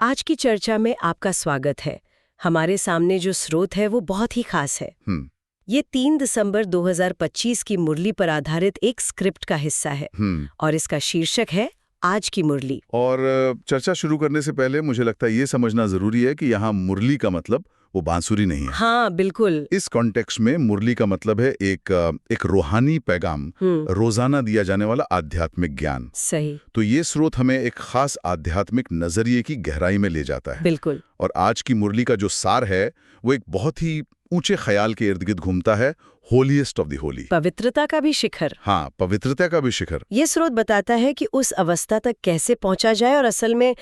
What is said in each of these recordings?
आज की चर्चा में आपका स्वागत है। हमारे सामने जो स्रोत है वो बहुत ही खास है। ये 3 दिसंबर 2025 की मुरली पर आधारित एक स्क्रिप्ट का हिस्सा है और इसका शीर्षक है आज की मुरली। और चर्चा शुरू करने से पहले मुझे लगता है ये समझना जरूरी है कि यहाँ मुरली का मतलब वो बांसुरी नहीं है। हाँ बिल्कुल। इस कॉन्टेक्स्ट में मुरली का मतलब है एक रूहानी पैगाम, रोजाना दिया जाने वाला आध्यात्मिक ज्ञान। सही। तो ये स्रोत हमें एक खास आध्यात्मिक नजरिए की गहराई में ले जाता है। बिल्कुल। और आज की मुरली का जो सार है वो एक बहुत ही ऊंचे ख्याल के इर्द गिर्द घूमता है, होलीएस्ट ऑफ द होली, पवित्रता का भी शिखर। हाँ, पवित्रता का भी शिखर। ये स्रोत बताता है कि उस अवस्था तक कैसे पहुंचा जाए और असल में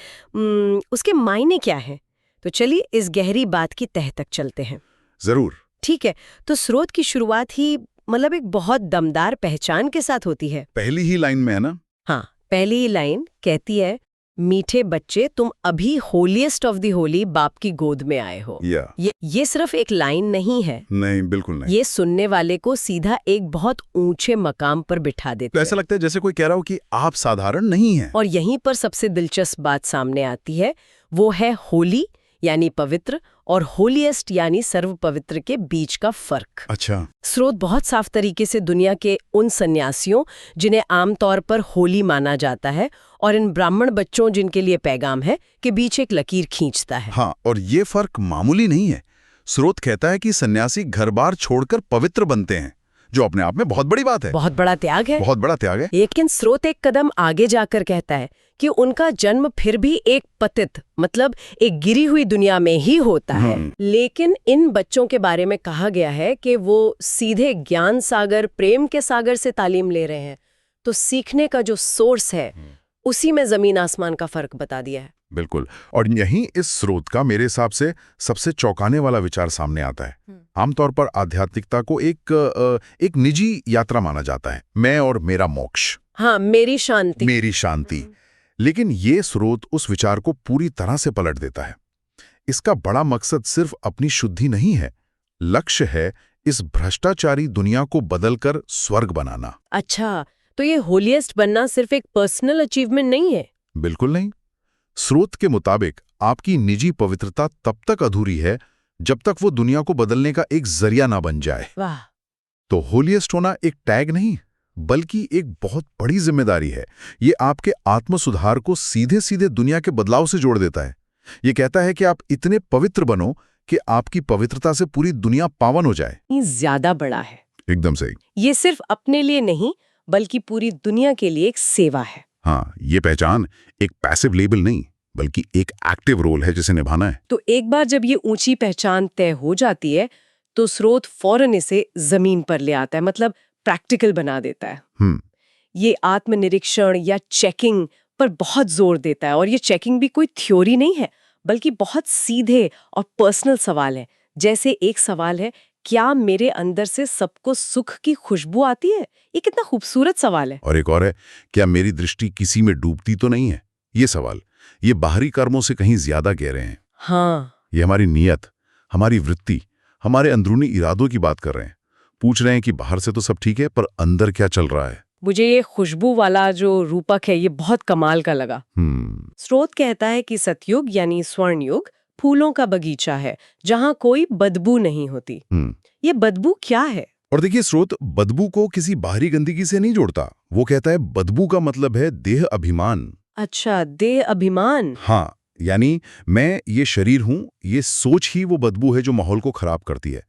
उसके मायने क्या है। तो चलिए इस गहरी बात की तह तक चलते हैं। जरूर। ठीक है, तो स्रोत की शुरुआत ही मतलब एक बहुत दमदार पहचान के साथ होती है। पहली ही लाइन में है ना? हाँ, पहली ही लाइन कहती है, मीठे बच्चे तुम अभी होलीएस्ट ऑफ द होली बाप की गोद में आए हो। ये सिर्फ एक लाइन नहीं है। नहीं, बिल्कुल नहीं। ये सुनने वाले को सीधा एक बहुत ऊंचे मकाम पर बिठा देते तो ऐसा लगता है जैसे कोई कह रहा हो कि आप साधारण नहीं हैं। और यहीं पर सबसे दिलचस्प बात सामने आती है, वो है होली यानी पवित्र और होलीएस्ट यानी सर्व पवित्र के बीच का फर्क। अच्छा। स्रोत बहुत साफ तरीके से दुनिया के उन सन्यासियों जिन्हें आमतौर पर होली माना जाता है और इन ब्राह्मण बच्चों जिनके लिए पैगाम है के बीच एक लकीर खींचता है। हाँ, और ये फर्क मामूली नहीं है। स्रोत कहता है कि सन्यासी घर बार छोड़कर पवित्र बनते हैं, जो अपने आप में बहुत बड़ी बात है। बहुत बड़ा त्याग है। बहुत बड़ा त्याग है। लेकिन स्रोत एक कदम आगे जाकर कहता है कि उनका जन्म फिर भी एक पतित मतलब एक गिरी हुई दुनिया में ही होता है। लेकिन इन बच्चों के बारे में कहा गया है कि वो सीधे ज्ञान सागर, प्रेम के सागर से तालीम ले रहे हैं। तो सीखने का जो सोर्स है उसी में जमीन आसमान का फर्क बता दिया है। बिल्कुल। और यहीं इस स्रोत का मेरे हिसाब से सबसे चौंकाने वाला विचार सामने आता है। आमतौर पर आध्यात्मिकता को एक निजी यात्रा माना जाता है, मैं और मेरा मोक्ष। हाँ, मेरी शांति। मेरी शांति। लेकिन ये स्रोत उस विचार को पूरी तरह से पलट देता है। इसका बड़ा मकसद सिर्फ अपनी शुद्धि नहीं है, लक्ष्य है इस भ्रष्टाचारी दुनिया को बदलकर स्वर्ग बनाना। अच्छा, तो ये होलीएस्ट बनना सिर्फ एक पर्सनल अचीवमेंट नहीं है? बिल्कुल नहीं। स्रोत के मुताबिक आपकी निजी पवित्रता तब तक अधूरी है जब तक वो दुनिया को बदलने का एक जरिया ना बन जाए। वाह। तो होलीएस्ट होना एक टैग नहीं, बल्कि एक बहुत बड़ी जिम्मेदारी है। ये आपके आत्म सुधार को सीधे सीधे दुनिया के बदलाव से जोड़ देता है। ये कहता है कि आप इतने पवित्र बनो कि आपकी पवित्रता से पूरी दुनिया पावन हो जाए। ये ज्यादा बड़ा है। एकदम सही। ये सिर्फ अपने लिए नहीं बल्कि पूरी दुनिया के लिए एक सेवा है। हाँ, ये पहचान एक पैसिव लेबल नहीं बल्कि एक एक्टिव रोल है जिसे निभाना है। तो एक बार जब ये ऊंची पहचान तय हो जाती है तो स्रोत फौरन इसे जमीन पर ले आता है, मतलब प्रैक्टिकल बना देता है। ये आत्मनिरीक्षण या चेकिंग पर बहुत जोर देता है और ये चेकिंग भी कोई थ्योरी नहीं है बल्कि बहुत सीधे और पर्सनल सवाल है। जैसे एक सवाल है, क्या मेरे अंदर से सबको सुख की खुशबू आती है? ये कितना खूबसूरत सवाल है। और एक और है, क्या मेरी दृष्टि किसी में डूबती तो नहीं है? ये सवाल, ये बाहरी कर्मों से कहीं ज्यादा गहरे हैं। हाँ, ये हमारी नीयत, हमारी वृत्ति, हमारे अंदरूनी इरादों की बात कर रहे हैं। पूछ रहे हैं कि बाहर से तो सब ठीक है पर अंदर क्या चल रहा है। मुझे ये खुशबू वाला जो रूपक है ये बहुत कमाल का लगा। स्रोत कहता है कि सतयुग यानी स्वर्ण युग फूलों का बगीचा है जहाँ कोई बदबू नहीं होती। ये बदबू क्या है? और देखिए, स्रोत बदबू को किसी बाहरी गंदगी से नहीं जोड़ता। वो कहता है बदबू का मतलब है देह अभिमान। अच्छा, देह अभिमान। हाँ, यानी मैं ये शरीर हूं, ये सोच ही वो बदबू है जो माहौल को खराब करती है।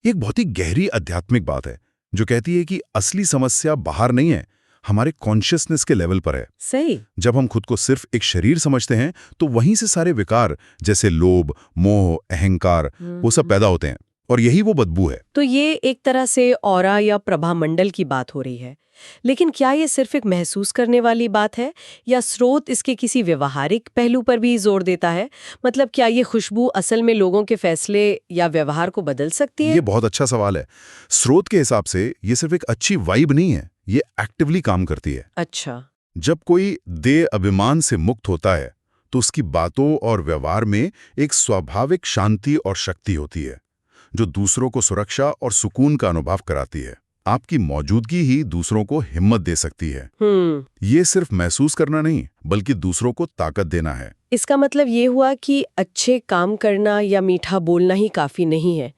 एक बहुत ही गहरी आध्यात्मिक बात है जो कहती है कि असली समस्या बाहर नहीं है, हमारे कॉन्शियसनेस के लेवल पर है। सही। जब हम खुद को सिर्फ एक शरीर समझते हैं तो वहीं से सारे विकार जैसे लोभ, मोह, अहंकार वो सब पैदा होते हैं और यही वो बदबू है। तो ये एक तरह से ऑरा या प्रभामंडल की बात हो रही है। लेकिन क्या ये सिर्फ एक महसूस करने वाली बात है या स्रोत इसके किसी व्यवहारिक पहलू पर भी जोर देता है? मतलब क्या ये खुशबू असल में लोगों के फैसले या व्यवहार को बदल सकती है? ये बहुत अच्छा सवाल है। स्रोत के हिसाब से ये सिर्फ एक अच्छी वाइब नहीं है, ये एक्टिवली काम करती है। अच्छा। जब कोई देह अभिमान से मुक्त होता है तो उसकी बातों और व्यवहार में एक स्वाभाविक शांति और शक्ति होती है जो दूसरों को सुरक्षा और सुकून का अनुभव कराती है। आपकी मौजूदगी ही दूसरों को हिम्मत दे सकती है। ये सिर्फ महसूस करना नहीं, बल्कि दूसरों को ताकत देना है। इसका मतलब ये हुआ कि अच्छे काम करना या मीठा बोलना ही काफी नहीं है।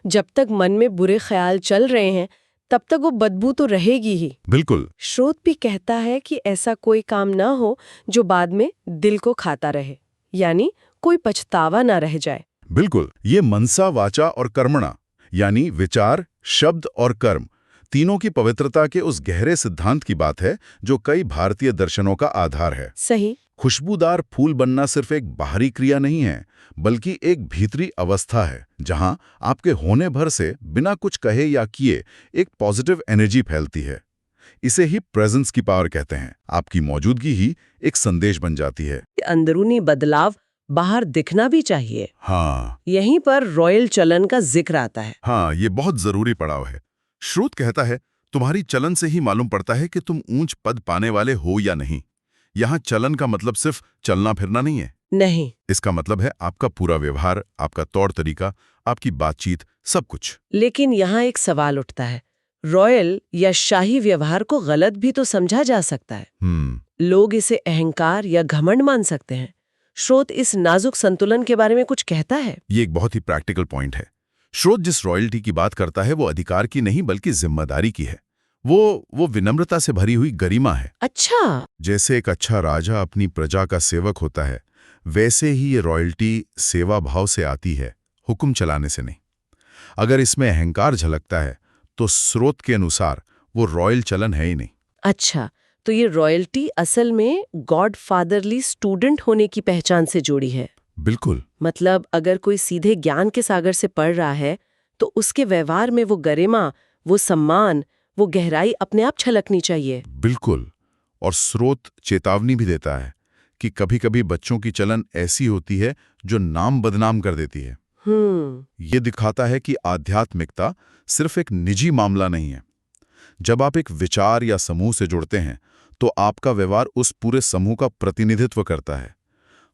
जब तक मन में बुरे ख्याल चल रहे हैं, तब तक वो बदबू तो रहेगी ही। बिल्कुल। स्रोत भी कहता है कि ऐसा कोई काम ना हो जो बाद में दिल को खाता रहे, यानी कोई पछतावा ना रह जाए। बिल्कुल। ये मनसा, वाचा और कर्मणा, यानी विचार, शब्द और कर्म, तीनों की पवित्रता के उस गहरे सिद्धांत की बात है जो कई भारतीय दर्शनों का आधार है। सही। खुशबूदार फूल बनना सिर्फ एक बाहरी क्रिया नहीं है, बल्कि एक भीतरी अवस्था है जहां आपके होने भर से बिना कुछ कहे या किए एक पॉजिटिव एनर्जी फैलती है। इसे ही प्रेजेंस की पावर कहते हैं। आपकी मौजूदगी ही एक संदेश बन जाती है। अंदरूनी बदलाव बाहर दिखना भी चाहिए। हाँ, यहीं पर रॉयल चलन का जिक्र आता है। हाँ, ये बहुत जरूरी पड़ाव है। श्रुत कहता है, तुम्हारी चलन से ही मालूम पड़ता है कि तुम ऊंच पद पाने वाले हो या नहीं। यहाँ चलन का मतलब सिर्फ चलना फिरना नहीं है। नहीं। इसका मतलब है आपका पूरा व्यवहार, आपका तौर तरीका, आपकी बातचीत, सब कुछ। लेकिन यहाँ एक सवाल उठता है, रॉयल या शाही व्यवहार को गलत भी तो समझा जा सकता है। लोग इसे अहंकार या घमंड मान सकते हैं। स्रोत इस नाजुक संतुलन के बारे में कुछ कहता है। ये एक बहुत ही प्रैक्टिकल पॉइंट है। स्रोत जिस रॉयल्टी की बात करता है वो अधिकार की नहीं बल्कि जिम्मेदारी की है। वो विनम्रता से भरी हुई गरिमा है। अच्छा। जैसे एक अच्छा राजा अपनी प्रजा का सेवक होता है, वैसे ही ये रॉयल्टी सेवा भाव से आती है, हुक्म चलाने से नहीं। अगर इसमें अहंकार झलकता है तो स्रोत के अनुसार वो रॉयल चलन है ही नहीं। अच्छा, तो ये रॉयल्टी असल में गॉड फादरली स्टूडेंट होने की पहचान से जोड़ी है। बिल्कुल। मतलब अगर कोई सीधे ज्ञान के सागर से पढ़ रहा है तो उसके व्यवहार में वो गरिमा, वो सम्मान, वो गहराई अपने आप छलकनी चाहिए। बिल्कुल। और स्रोत चेतावनी भी देता है कि कभी-कभी बच्चों की चलन ऐसी होती है जो नाम बदनाम कर देती है। ये दिखाता है कि आध्यात्मिकता सिर्फ एक निजी मामला नहीं है। जब आप एक विचार या समूह से जुड़ते हैं तो आपका व्यवहार उस पूरे समूह का प्रतिनिधित्व करता है।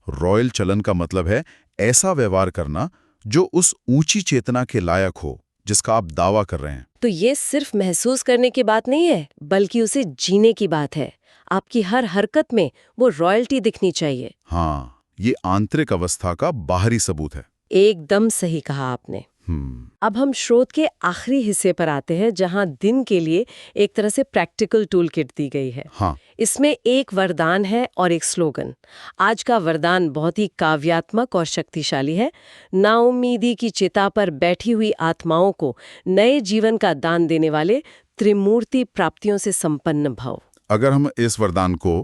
रॉयल चलन का मतलब है ऐसा व्यवहार करना जो उस ऊंची चेतना के लायक हो जिसका आप दावा कर रहे हैं। तो ये सिर्फ महसूस करने की बात नहीं है, बल्कि उसे जीने की बात है। आपकी हर हरकत में वो रॉयल्टी दिखनी चाहिए। हाँ, ये आंतरिक अवस्था का बाहरी सबूत है। एकदम सही कहा आपने। अब हम स्रोत के आखिरी हिस्से पर आते हैं जहां दिन के लिए एक तरह से प्रैक्टिकल टूल किट दी गई है। हाँ। इसमें एक वरदान है और एक स्लोगन। आज का वरदान बहुत ही काव्यात्मक और शक्तिशाली है। नाउम्मीदी की चिता पर बैठी हुई आत्माओं को नए जीवन का दान देने वाले त्रिमूर्ति प्राप्तियों से संपन्न भव। अगर हम इस वरदान को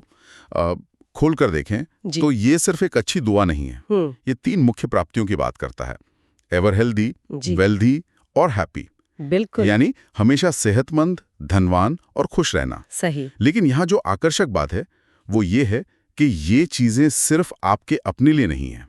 खोलकर देखें तो ये सिर्फ एक अच्छी दुआ नहीं है। ये 3 मुख्य प्राप्तियों की बात करता है। एवर हेल्दी, वेल्दी और हैप्पी। बिल्कुल। यानी हमेशा सेहतमंद, धनवान और खुश रहना। सही। लेकिन यहाँ जो आकर्षक बात है वो ये है कि ये चीजें सिर्फ आपके अपने लिए नहीं है।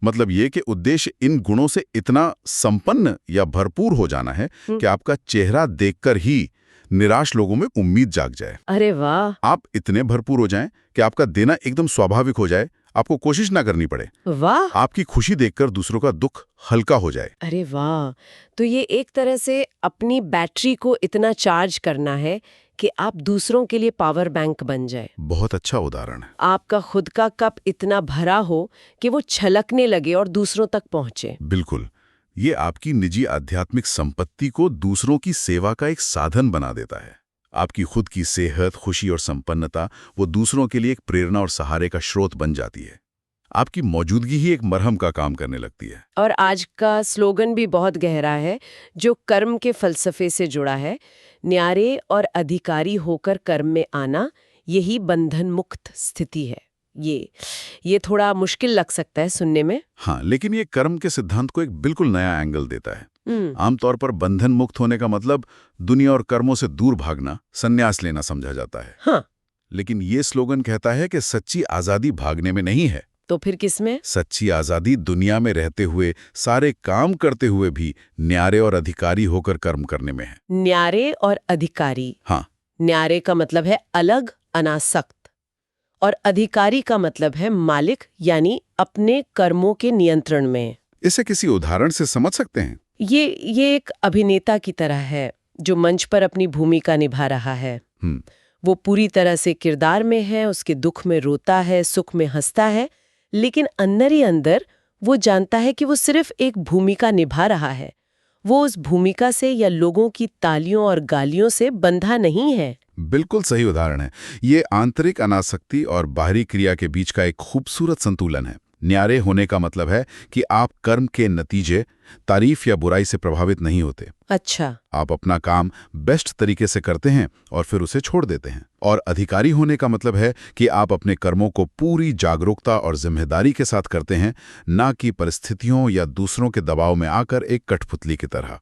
मतलब ये कि उद्देश्य इन गुणों से इतना संपन्न या भरपूर हो जाना है कि आपका चेहरा देखकर ही निराश लोगों में उम्मीद जाग जाए। अरे वाह। आप इतने भरपूर हो जाएं कि आपका देना एकदम स्वाभाविक हो जाए, आपको कोशिश ना करनी पड़े। वाह। आपकी खुशी देखकर दूसरों का दुख हल्का हो जाए। अरे वाह। तो ये एक तरह से अपनी बैटरी को इतना चार्ज करना है कि आप दूसरों के लिए पावर बैंक बन जाए। बहुत अच्छा उदाहरण है। आपका खुद का कप इतना भरा हो कि वो छलकने लगे और दूसरों तक पहुंचे। बिल्कुल। ये आपकी निजी आध्यात्मिक संपत्ति को दूसरों की सेवा का एक साधन बना देता है। आपकी खुद की सेहत, खुशी और संपन्नता वो दूसरों के लिए एक प्रेरणा और सहारे का स्रोत बन जाती है। आपकी मौजूदगी ही एक मरहम का काम करने लगती है। और आज का स्लोगन भी बहुत गहरा है, जो कर्म के फलसफे से जुड़ा है। न्यारे और अधिकारी होकर कर्म में आना, यही बंधन मुक्त स्थिति है। ये थोड़ा मुश्किल लग सकता है सुनने में। हाँ, लेकिन ये कर्म के सिद्धांत को एक बिल्कुल नया एंगल देता है। आमतौर पर बंधन मुक्त होने का मतलब दुनिया और कर्मों से दूर भागना, संन्यास लेना समझा जाता है। हाँ। लेकिन ये स्लोगन कहता है कि सच्ची आजादी भागने में नहीं है। तो फिर किसमें? सच्ची आजादी दुनिया में रहते हुए, सारे काम करते हुए भी न्यारे और अधिकारी होकर कर्म करने में है। न्यारे और अधिकारी। हाँ। न्यारे का मतलब है अलग, अनासक्त, और अधिकारी का मतलब है मालिक, यानी अपने कर्मों के नियंत्रण में। इसे किसी उदाहरण से समझ सकते हैं? ये एक अभिनेता की तरह है। जो मंच पर अपनी भूमिका निभा रहा है। वो पूरी तरह से किरदार में है, उसके दुख में रोता है, सुख में हंसता है, लेकिन अंदर ही अंदर वो जानता है कि वो सिर्फ एक भूमिका निभा रहा है। वो उस भूमिका से या लोगों की तालियों और गालियों से बंधा नहीं है। बिल्कुल सही उदाहरण है। ये आंतरिक अनासक्ति और बाहरी क्रिया के बीच का एक खूबसूरत संतुलन है। न्यारे होने का मतलब है कि आप कर्म के नतीजे, तारीफ या बुराई से प्रभावित नहीं होते। अच्छा। आप अपना काम बेस्ट तरीके से करते हैं और फिर उसे छोड़ देते हैं। और अधिकारी होने का मतलब है कि आप अपने कर्मों को पूरी जागरूकता और जिम्मेदारी के साथ करते हैं, ना कि परिस्थितियों या दूसरों के दबाव में आकर एक कठपुतली की तरह।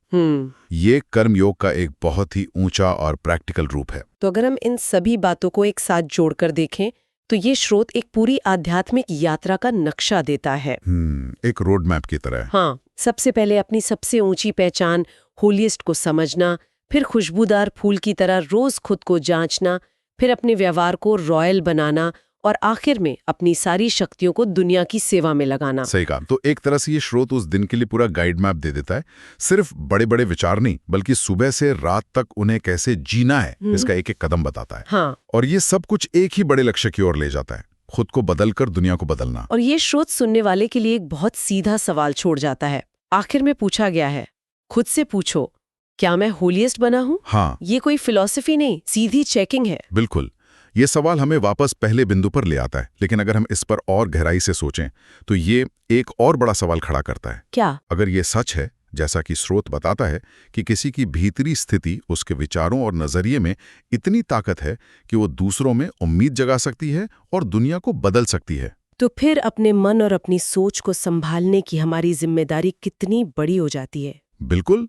ये कर्मयोग का एक बहुत ही ऊंचा और प्रैक्टिकल रूप है। तो अगर हम इन सभी बातों को एक साथ जोड़कर देखें तो ये स्रोत एक पूरी आध्यात्मिक यात्रा का नक्शा देता है। एक रोड मैप की तरह। हाँ, सबसे पहले अपनी सबसे ऊंची पहचान होलियस्ट को समझना, फिर खुशबूदार फूल की तरह रोज खुद को जांचना, फिर अपने व्यवहार को रॉयल बनाना और आखिर में अपनी सारी शक्तियों को दुनिया की सेवा में लगाना। सही कहा। तो एक तरह से ये स्रोत उस दिन के लिए पूरा गाइड मैप दे देता है। सिर्फ बड़े बड़े विचार नहीं, बल्कि सुबह से रात तक उन्हें कैसे जीना है, इसका एक एक कदम बताता है। हाँ। और ये सब कुछ एक ही बड़े लक्ष्य की ओर ले जाता है, खुद को बदलकर दुनिया को बदलना। और ये स्रोत सुनने वाले के लिए एक बहुत सीधा सवाल छोड़ जाता है। आखिर में पूछा गया है, खुद से पूछो, क्या मैं होलिएस्ट बना हूँ? हाँ। ये कोई फिलॉसफी नहीं, सीधी चेकिंग है। बिल्कुल। ये सवाल हमें वापस पहले बिंदु पर ले आता है, लेकिन अगर हम इस पर और गहराई से सोचें तो ये एक और बड़ा सवाल खड़ा करता है। क्या? अगर ये सच है, जैसा कि स्रोत बताता है, कि किसी की भीतरी स्थिति, उसके विचारों और नजरिए में इतनी ताकत है कि वो दूसरों में उम्मीद जगा सकती है और दुनिया को बदल सकती है, तो फिर अपने मन और अपनी सोच को संभालने की हमारी जिम्मेदारी कितनी बड़ी हो जाती है। बिल्कुल।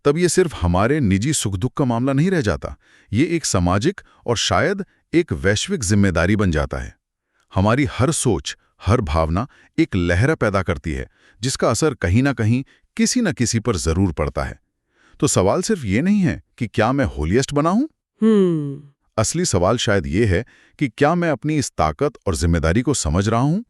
तब ये सिर्फ हमारे निजी सुख दुख का मामला नहीं रह जाता, ये एक सामाजिक और शायद एक वैश्विक जिम्मेदारी बन जाता है। हमारी हर सोच, हर भावना एक लहर पैदा करती है, जिसका असर कहीं ना कहीं किसी न किसी पर जरूर पड़ता है। तो सवाल सिर्फ ये नहीं है कि क्या मैं होलिएस्ट बना हूं? असली सवाल शायद ये है कि क्या मैं अपनी इस ताकत और जिम्मेदारी को समझ रहा हूं